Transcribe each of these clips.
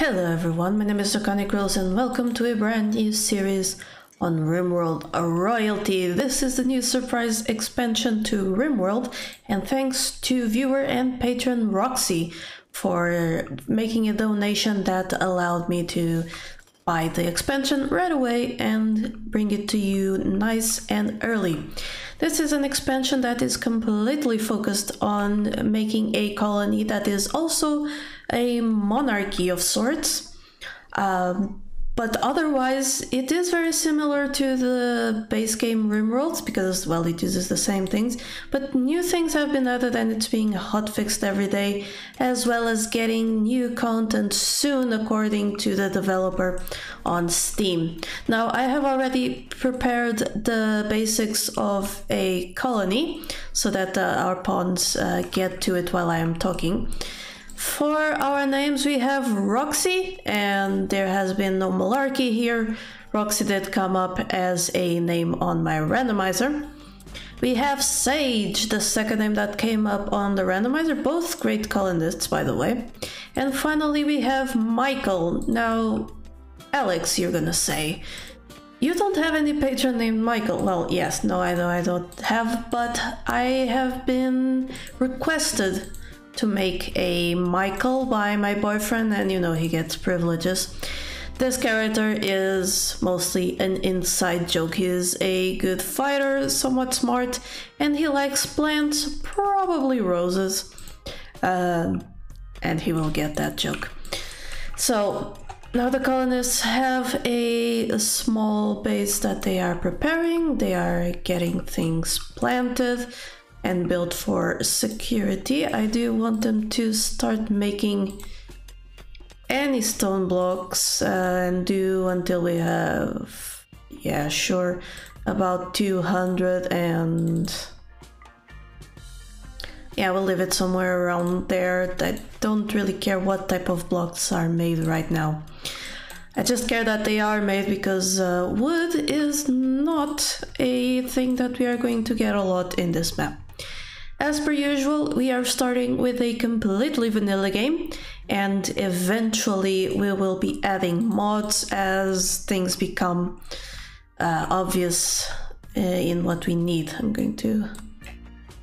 Hello everyone, my name is Draconicrose and welcome to a brand new series on Rimworld Royalty. This is the new surprise expansion to Rimworld, and thanks to viewer and patron Roxy for making a donation that allowed me to buy the expansion right away and bring it to you nice and early. This is an expansion that is completely focused on making a colony that is also a monarchy of sorts. But otherwise, it is very similar to the base game Rimworld because, well, it uses the same things, but new things have been added and it's being hotfixed every day, as well as getting new content soon according to the developer on Steam. Now, I have already prepared the basics of a colony so that our pawns get to it while I am talking. For our names, we have Roxy, and there has been no monarchy here. Roxy did come up as a name on my randomizer. We have Sage, the second name that came up on the randomizer, both great colonists, by the way. And finally, we have Michael. Now, Alex, you're gonna say, you don't have any patron named Michael. Well, yes, no, I know I don't have, but I have been requested to make a Michael by my boyfriend, and you know, he gets privileges. This character is mostly an inside joke. He is a good fighter, somewhat smart, and he likes plants, probably roses. And he will get that joke. So now the colonists have a small base that they are preparing. They are getting things planted and built for security. I do want them to start making any stone blocks and do until we have, yeah, sure, about 200, and yeah, we'll leave it somewhere around there. I don't really care what type of blocks are made right now. I just care that they are made because wood is not a thing that we are going to get a lot in this map. As per usual, we are starting with a completely vanilla game, and eventually we will be adding mods as things become obvious in what we need. I'm going to...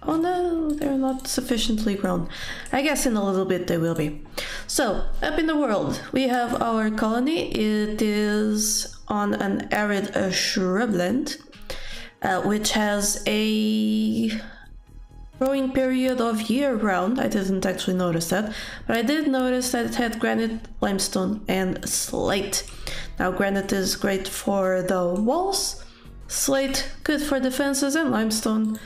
Oh no, they're not sufficiently grown. I guess in a little bit they will be. So, up in the world, we have our colony. It is on an arid shrubland, which has a growing period of year-round. I didn't actually notice that, but I did notice that it had granite, limestone, and slate. Now, granite is great for the walls, slate good for defenses, and limestone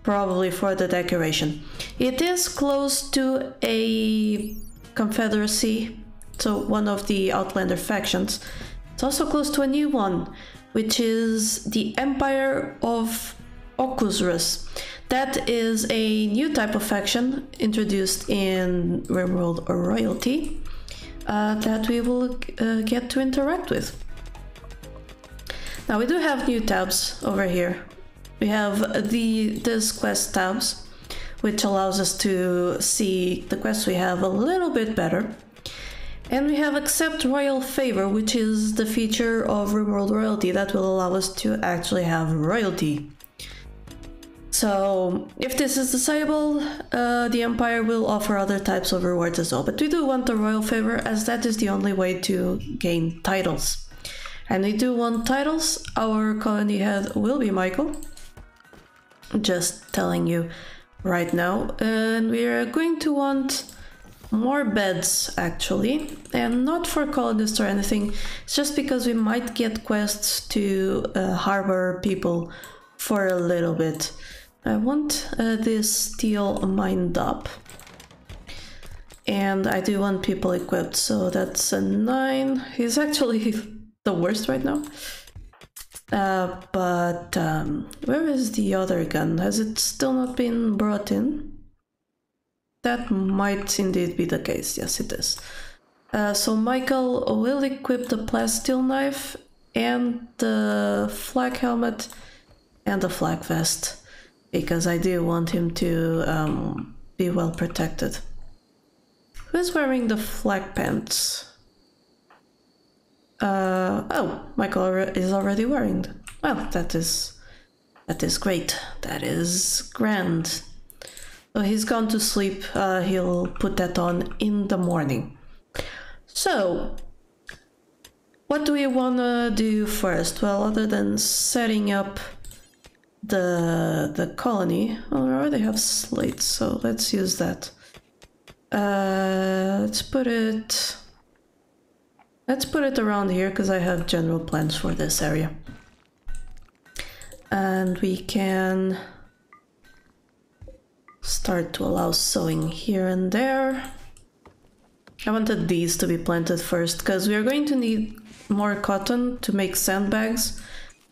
probably for the decoration. It is close to a confederacy, so one of the Outlander factions. It's also close to a new one, which is the Empire of Okusrus. That is a new type of faction introduced in Rimworld Royalty that we will get to interact with. Now, we do have new tabs over here. We have this quest tabs, which allows us to see the quests we have a little bit better. And we have Accept Royal Favor, which is the feature of Rimworld Royalty that will allow us to actually have royalty. So, if this is disabled, the Empire will offer other types of rewards as well. But we do want the Royal Favor, as that is the only way to gain titles. And we do want titles. Our colony head will be Michael. Just telling you right now. And we are going to want more beds, actually. And not for colonists or anything. It's just because we might get quests to harbor people for a little bit. I want this steel mined up, and I do want people equipped, so that's a 9. He's actually the worst right now. But where is the other gun? Has it still not been brought in? That might indeed be the case. Yes, it is. So Michael will equip the plasteel knife and the flak helmet and the flak vest, because I do want him to be well protected. Who's wearing the flak pants? Oh, Michael is already wearing them. Well, that is great. That is grand. So he's gone to sleep. He'll put that on in the morning. So, what do we want to do first? Well, other than setting up the colony, well, we already have slates, so let's use that. Let's put it around here because I have general plans for this area. And we can start to allow sowing here and there. I wanted these to be planted first because we are going to need more cotton to make sandbags.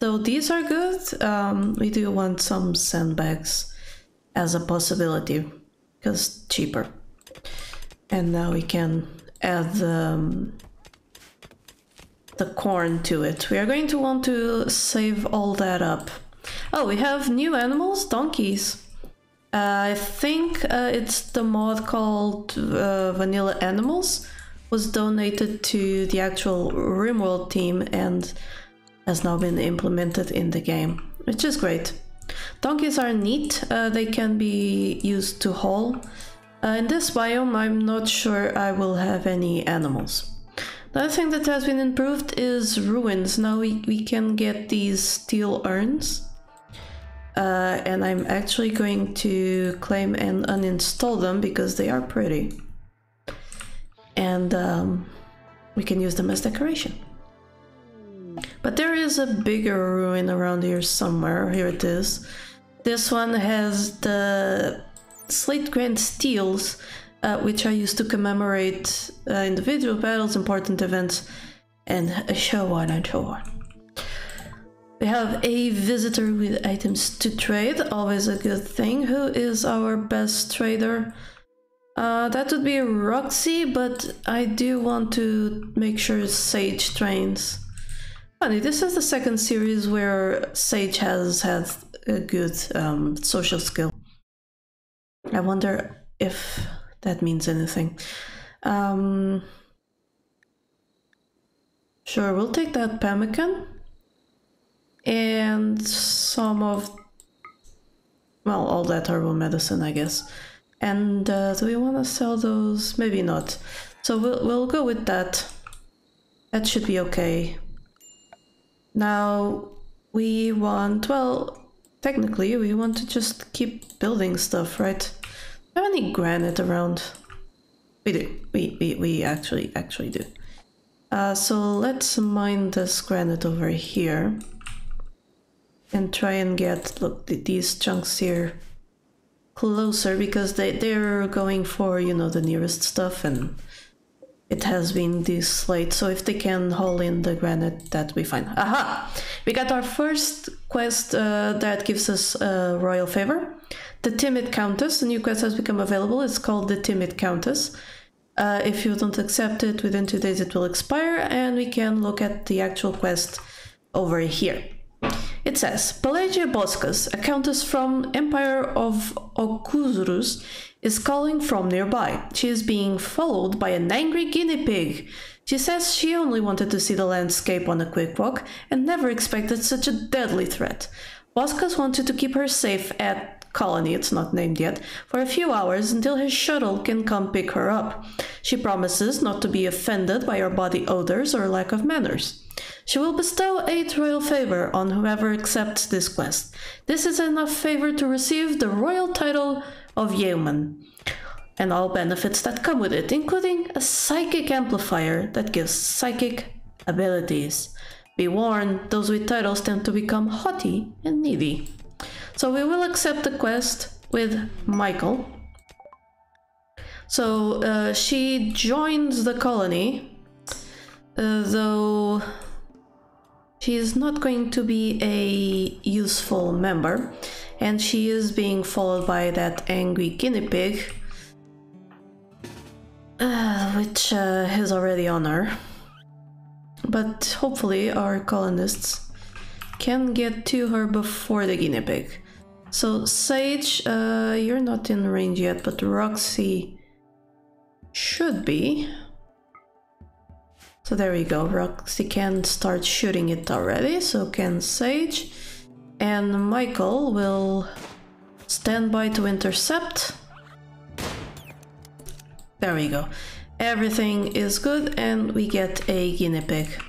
So these are good. We do want some sandbags as a possibility because cheaper. And now we can add the corn to it. We are going to want to save all that up. Oh, we have new animals, donkeys. I think it's the mod called Vanilla Animals, was donated to the actual Rimworld team and has now been implemented in the game, which is great. Donkeys are neat. They can be used to haul. In this biome, I'm not sure I will have any animals. The other thing that has been improved is ruins. Now we can get these steel urns. And I'm actually going to claim and uninstall them because they are pretty. And we can use them as decoration. But there is a bigger ruin around here somewhere. Here it is. This one has the Slate Grand Steels, which I used to commemorate individual battles, important events, and so on and so on. We have a visitor with items to trade, always a good thing. Who is our best trader? That would be Roxy, but I do want to make sure Sage trains. Funny, this is the second series where Sage has had a good social skill. I wonder if that means anything. Sure, we'll take that pemmican. And some of, well, all that herbal medicine, I guess. And do we want to sell those? Maybe not. So we'll go with that. That should be okay. Now we want, well, technically we want to just keep building stuff, right? Do we have any granite around? We do. We actually do. So let's mine this granite over here. And try and get, look, these chunks here closer because they're going for, you know, the nearest stuff, and it has been this slate, so if they can haul in the granite, that'd be fine. Aha! We got our first quest that gives us a royal favor. The Timid Countess, the new quest has become available. It's called the Timid Countess. If you don't accept it, within 2 days it will expire, and we can look at the actual quest over here. It says, Pelagia Boscas, a countess from Empire of Okuzurus, is calling from nearby. She is being followed by an angry guinea pig. She says she only wanted to see the landscape on a quick walk and never expected such a deadly threat. Boscas wanted to keep her safe at Colony, it's not named yet, for a few hours until his shuttle can come pick her up. She promises not to be offended by her body odors or lack of manners. She will bestow 8 royal favor on whoever accepts this quest. This is enough favor to receive the royal title of yeoman, and all benefits that come with it, including a psychic amplifier that gives psychic abilities. Be warned, those with titles tend to become haughty and needy. So we will accept the quest with Michael. So she joins the colony, though she is not going to be a useful member, and she is being followed by that angry guinea pig, which is already on her. But hopefully our colonists can get to her before the guinea pig. So Sage, you're not in range yet, but Roxy should be. So there we go, Roxy can start shooting it already, so can Sage. And Michael will stand by to intercept. There we go. Everything is good and we get a guinea pig.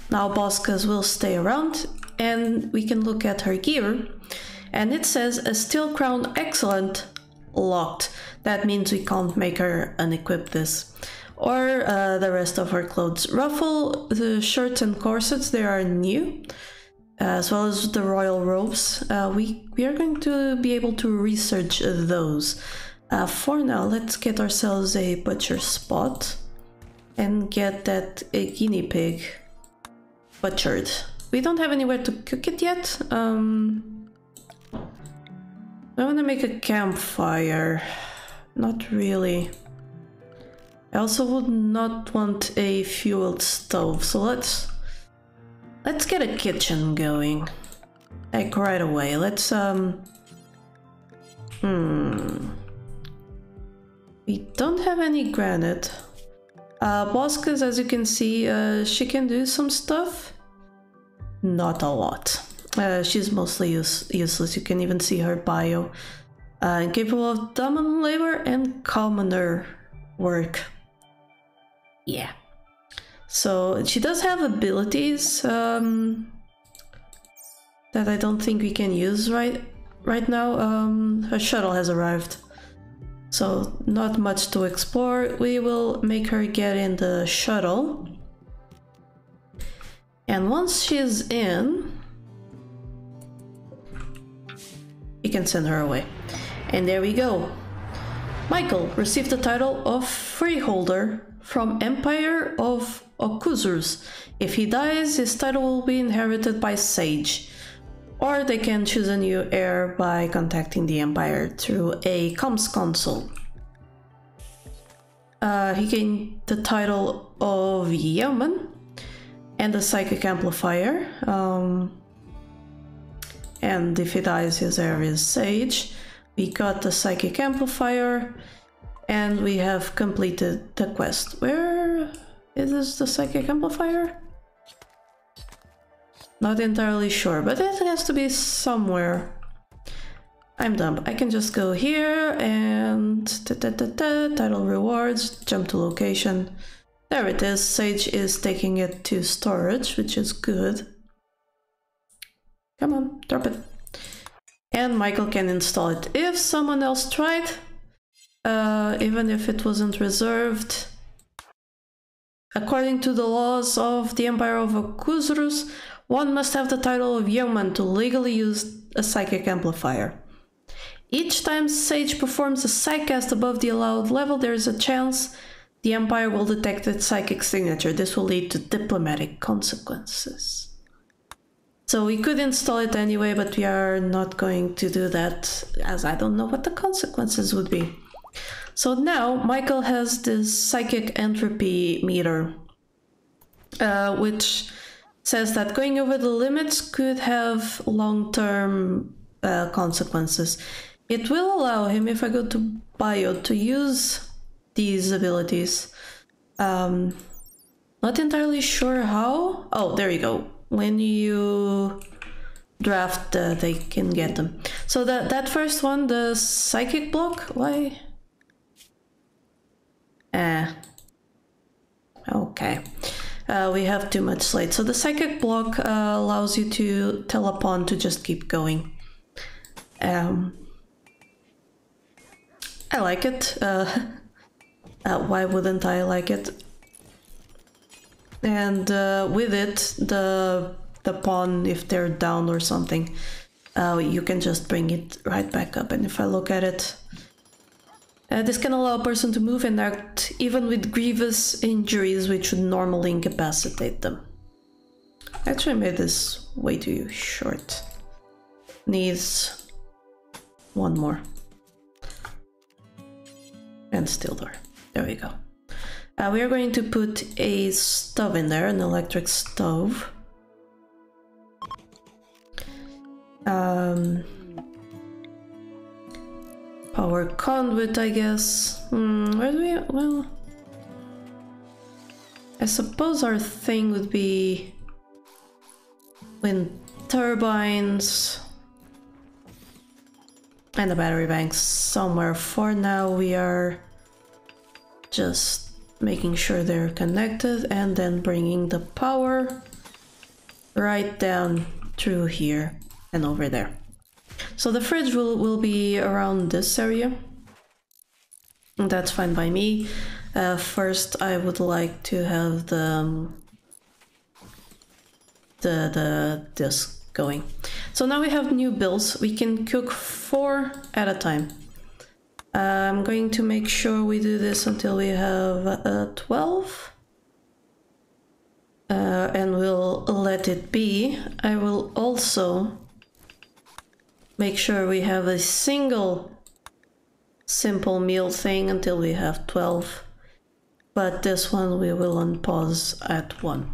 Now Boscas will stay around and we can look at her gear. And it says a steel crown excellent locked. That means we can't make her unequip this. Or the rest of her clothes. Ruffle, the shirts and corsets, they are new. As well as the royal robes. We are going to be able to research those. For now, let's get ourselves a butcher spot. And get that guinea pig butchered. We don't have anywhere to cook it yet. I want to make a campfire. Not really. I also would not want a fueled stove, so let's get a kitchen going. Like right away. Let's we don't have any granite. Boscas, as you can see, she can do some stuff. Not a lot. She's mostly useless. You can even see her bio. Capable of common labor and commoner work. Yeah. So she does have abilities that I don't think we can use right now. Her shuttle has arrived. So not much to explore. We will make her get in the shuttle. And once she's in, you can send her away. And there we go. Michael received the title of Freeholder from Empire of Okuzurs. If he dies, his title will be inherited by Sage. Or they can choose a new heir by contacting the Empire through a comms console. He gained the title of Yeoman and the Psychic Amplifier. And if he dies, his heir is Sage. We got the Psychic Amplifier and we have completed the quest. Where is the Psychic Amplifier? Not entirely sure, but it has to be somewhere. I'm dumb. I can just go here and title rewards, jump to location. There it is. Sage is taking it to storage, which is good. Come on, drop it. And Michael can install it. If someone else tried, even if it wasn't reserved, according to the laws of the Empire of Okuzurus, one must have the title of Yeoman to legally use a psychic amplifier. Each time Sage performs a psychcast above the allowed level, there is a chance the Empire will detect its psychic signature. This will lead to diplomatic consequences. So we could install it anyway, but we are not going to do that, as I don't know what the consequences would be. So now Michael has this psychic entropy meter, which says that going over the limits could have long-term consequences. It will allow him, if I go to bio, to use these abilities. Not entirely sure how. Oh, there you go. When you draft, they can get them. So that first one, the psychic block, why? Okay. We have too much slate. So the psychic block allows you to tell a pawn to just keep going. I like it. Why wouldn't I like it? And with it, the pawn, if they're down or something, you can just bring it right back up. And if I look at it, this can allow a person to move and act even with grievous injuries which would normally incapacitate them. I actually made this way too short. Needs one more. And steel door. There we go. We are going to put a stove in there, an electric stove. Power conduit, I guess. Where do we... well... I suppose our thing would be wind turbines and the battery banks somewhere. For now we are just making sure they're connected and then bringing the power right down through here and over there. So the fridge will be around this area. That's fine by me. First I would like to have the disc going. So now we have new bills. We can cook 4 at a time. I'm going to make sure we do this until we have 12. And we'll let it be. I will also make sure we have a single simple meal thing until we have 12. But this one we will unpause at 1.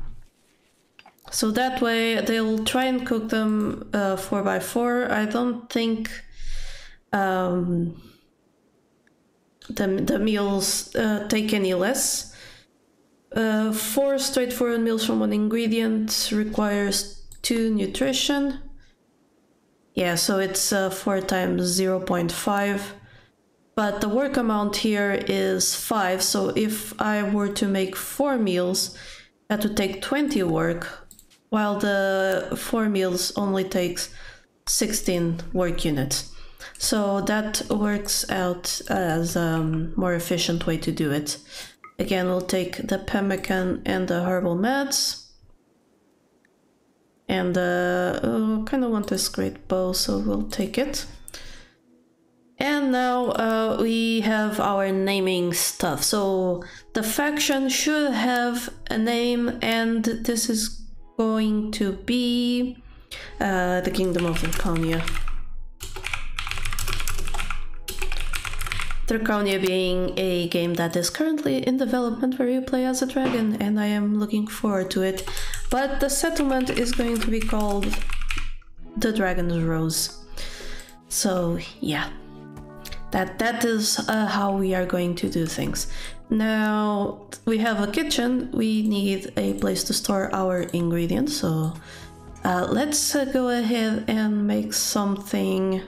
So that way they'll try and cook them 4 by 4. I don't think the meals take any less. 4 straightforward meals from 1 ingredient requires 2 nutrition. Yeah, so it's 4 times 0.5. But the work amount here is 5, so if I were to make 4 meals, that would take 20 work, while the 4 meals only takes 16 work units. So that works out as a more efficient way to do it. Again, we'll take the pemmican and the herbal meds. And kind of want this great bow, so we'll take it. And now we have our naming stuff. So the faction should have a name, and this is going to be the Kingdom of Draconia. Draconia being a game that is currently in development where you play as a dragon, and I am looking forward to it. But the settlement is going to be called the Dragon's Rose. So yeah. That is how we are going to do things. Now we have a kitchen, we need a place to store our ingredients, so let's go ahead and make something.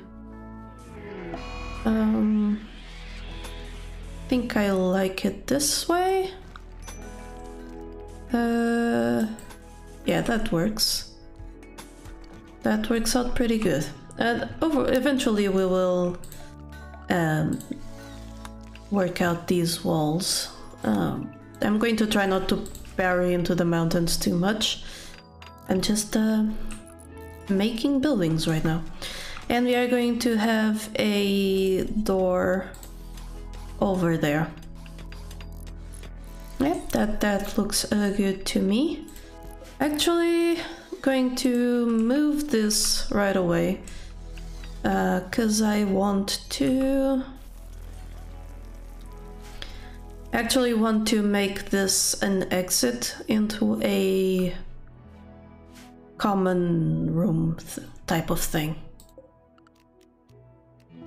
I think I like it this way. Yeah, that works. That works out pretty good. And eventually we will work out these walls. I'm going to try not to bury into the mountains too much. I'm just making buildings right now. And we are going to have a door over there. Yep, that looks good to me. Actually, going to move this right away. Because I want to make this an exit into a common room type of thing.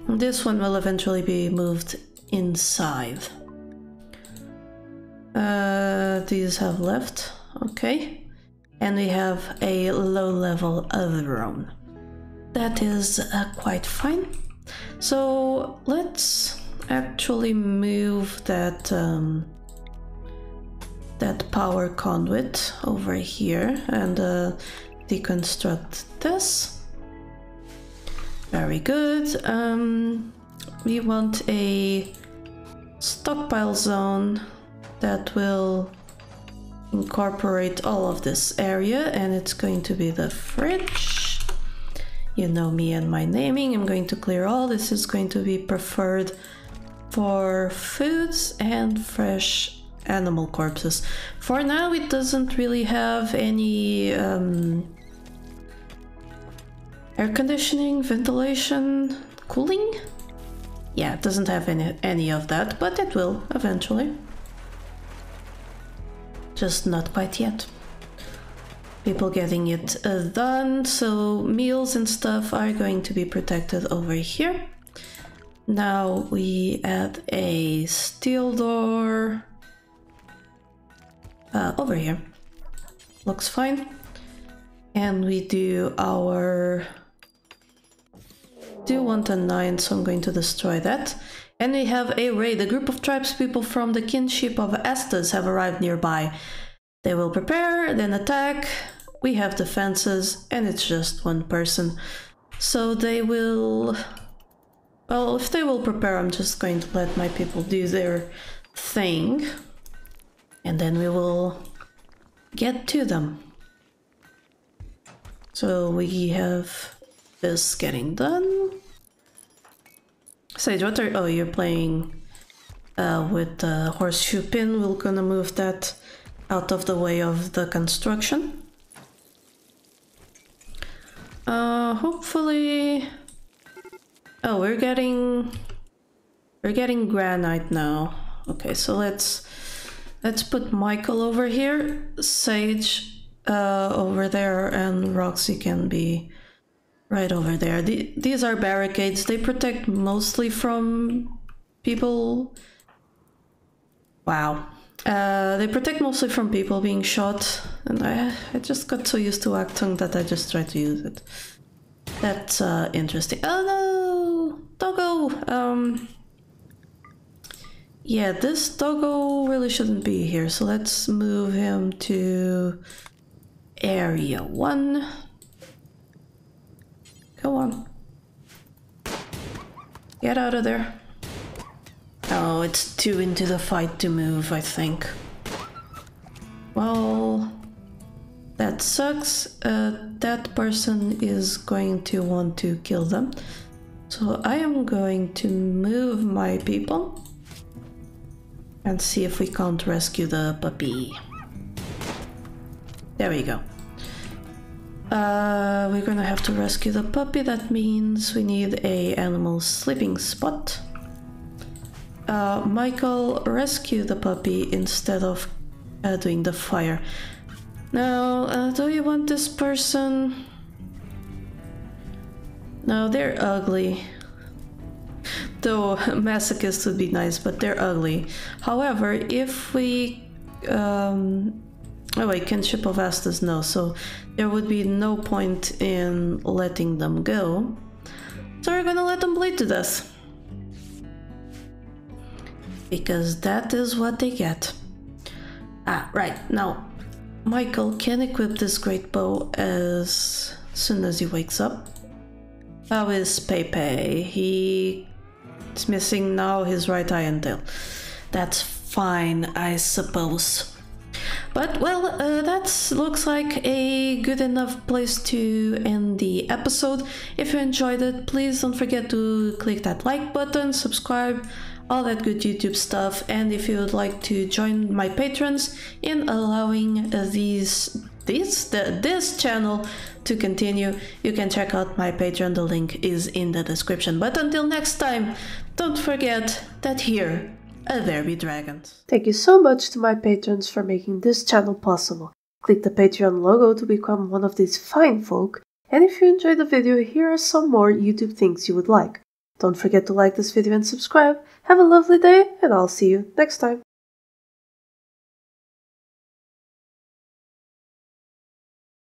This one will eventually be moved inside. These have left, okay. And we have a low level other room. That is quite fine. So let's actually move that that power conduit over here and deconstruct this. Very good. We want a stockpile zone that will incorporate all of this area, and it's going to be the fridge. You know me and my naming. I'm going to clear all. This is going to be preferred for foods and fresh animal corpses. For now, it doesn't really have any air conditioning, ventilation, cooling. Yeah, it doesn't have any of that, but it will eventually. Just not quite yet. People getting it done, so meals and stuff are going to be protected over here. Now we add a steel door over here. Looks fine. And we do our... do 109, so I'm going to destroy that. And we have a raid. A group of tribespeople from the kinship of Estes have arrived nearby. They will prepare, then attack. We have defenses, and it's just one person. So they will... well, if they will prepare, I'm just going to let my people do their thing. And then we will get to them. So we have this getting done. Sage, what are... oh, you're playing with the horseshoe pin. We're gonna move that out of the way of the construction. Hopefully... oh, we're getting granite now. Okay, so let's put Michael over here, Sage over there, and Roxy can be right over there. These are barricades. They protect mostly from people. Wow. They protect mostly from people being shot, and I just got so used to Actung that I just tried to use it. That's interesting. Oh no! Doggo! Yeah, this doggo really shouldn't be here, so let's move him to Area 1. Go on. Get out of there. Oh, it's too into the fight to move, I think. Well, that sucks. That person is going to want to kill them. So I am going to move my people and see if we can't rescue the puppy. There we go. We're gonna have to rescue the puppy. That means we need a animal sleeping spot. Michael, rescue the puppy instead of doing the fire. Now, do you want this person? No, they're ugly. Though masochist would be nice, but they're ugly. However, if we... oh wait, kinship of Estes, no, so there would be no point in letting them go. So we're gonna let them bleed to death. Because that is what they get. Ah, right, now, Michael can equip this great bow as soon as he wakes up. How is Pepe? He's missing now his right eye and tail. That's fine, I suppose. But, well, that looks like a good enough place to end the episode. If you enjoyed it, please don't forget to click that like button, subscribe, all that good YouTube stuff. And if you would like to join my patrons in allowing this channel to continue, you can check out my Patreon. The link is in the description. But until next time, don't forget that here there be dragons. Thank you so much to my patrons for making this channel possible. Click the Patreon logo to become one of these fine folk, and if you enjoyed the video, here are some more YouTube things you would like. Don't forget to like this video and subscribe. Have a lovely day, and I'll see you next time.